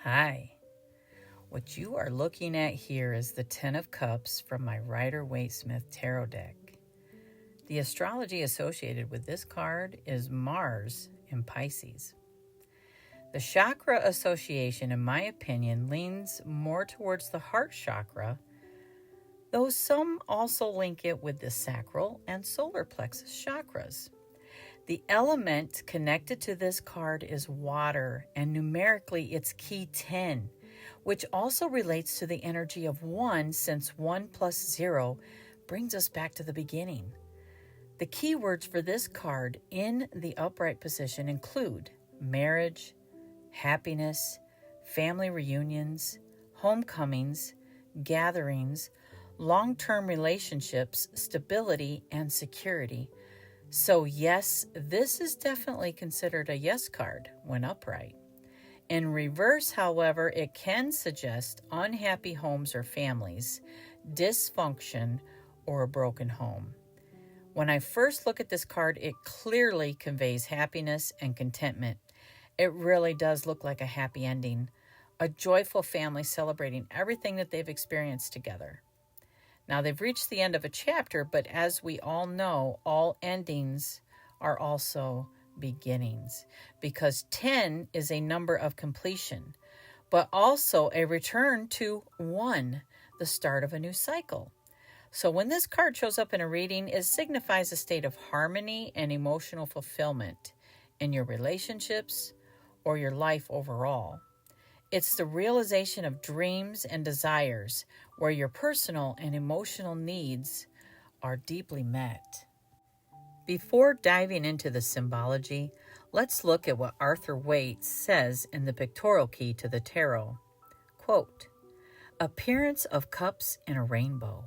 Hi. What you are looking at here is the Ten of Cups from my Rider-Waite-Smith tarot deck. The astrology associated with this card is Mars in Pisces. The chakra association, in my opinion, leans more towards the heart chakra, though some also link it with the sacral and solar plexus chakras. The element connected to this card is water, and numerically it's key 10, which also relates to the energy of 1, since 1 plus 0 brings us back to the beginning. The keywords for this card in the upright position include marriage, happiness, family reunions, homecomings, gatherings, long-term relationships, stability, and security. So yes, this is definitely considered a yes card when upright. In reverse, however, it can suggest unhappy homes or families, dysfunction, or a broken home. When I first look at this card, it clearly conveys happiness and contentment. It really does look like a happy ending, a joyful family celebrating everything that they've experienced together. Now, they've reached the end of a chapter, but as we all know, all endings are also beginnings, because 10 is a number of completion, but also a return to 1, the start of a new cycle. So when this card shows up in a reading, it signifies a state of harmony and emotional fulfillment in your relationships or your life overall. It's the realization of dreams and desires where your personal and emotional needs are deeply met. Before diving into the symbology, let's look at what Arthur Waite says in the pictorial key to the tarot. Quote, "Appearance of cups in a rainbow.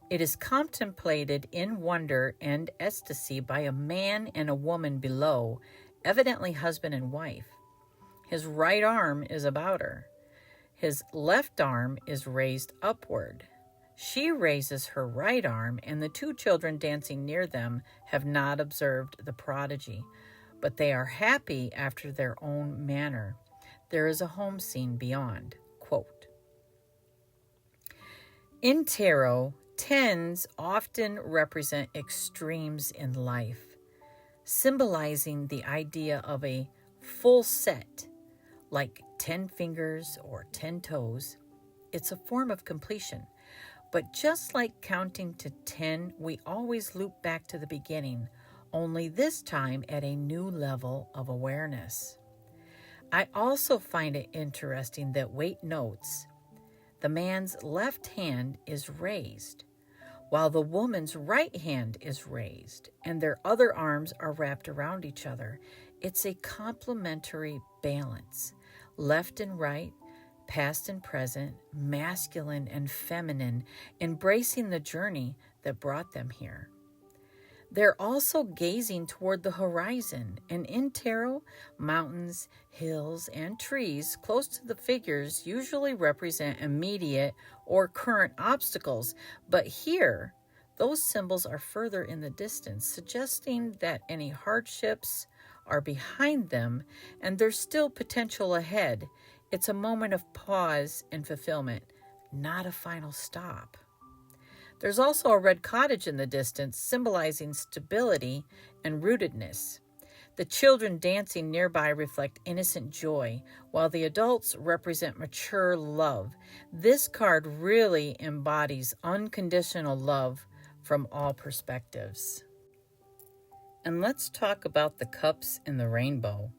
It is contemplated in wonder and ecstasy by a man and a woman below, evidently husband and wife. His right arm is about her. His left arm is raised upward. She raises her right arm, and the two children dancing near them have not observed the prodigy, but they are happy after their own manner. There is a home scene beyond." Quote. In tarot, 10s often represent extremes in life, symbolizing the idea of a full set, like 10 fingers or 10 toes. It's a form of completion. But just like counting to 10, we always loop back to the beginning, only this time at a new level of awareness. I also find it interesting that Waite notes the man's left hand is raised, while the woman's right hand is raised, and their other arms are wrapped around each other. It's a complementary balance, left and right, past and present, masculine and feminine, embracing the journey that brought them here. They're also gazing toward the horizon, and in tarot, mountains, hills, and trees close to the figures usually represent immediate or current obstacles, but here, those symbols are further in the distance, suggesting that any hardships are behind them and there's still potential ahead. It's a moment of pause and fulfillment, not a final stop. There's also a red cottage in the distance, symbolizing stability and rootedness. The children dancing nearby reflect innocent joy, while the adults represent mature love. This card really embodies unconditional love from all perspectives. And let's talk about the cups in the rainbow.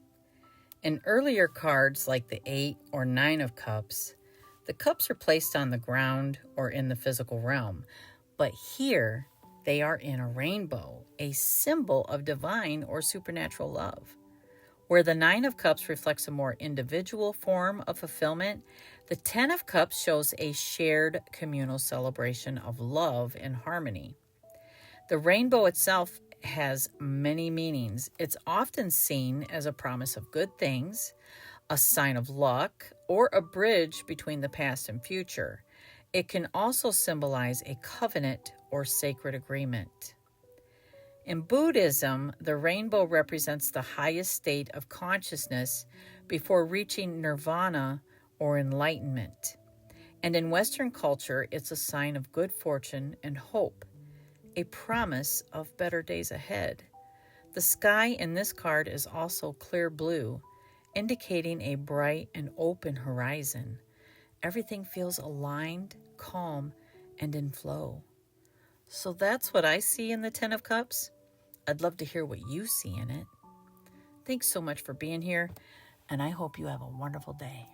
In earlier cards like the 8 or 9 of cups, the cups are placed on the ground or in the physical realm. But here, they are in a rainbow, a symbol of divine or supernatural love. Where the 9 of Cups reflects a more individual form of fulfillment, the 10 of Cups shows a shared communal celebration of love and harmony. The rainbow itself has many meanings. It's often seen as a promise of good things, a sign of luck, or a bridge between the past and future. It can also symbolize a covenant or sacred agreement. In Buddhism, the rainbow represents the highest state of consciousness before reaching nirvana or enlightenment. And in Western culture, it's a sign of good fortune and hope, a promise of better days ahead. The sky in this card is also clear blue, indicating a bright and open horizon. Everything feels aligned, calm, and in flow. So that's what I see in the Ten of Cups. I'd love to hear what you see in it. Thanks so much for being here, and I hope you have a wonderful day.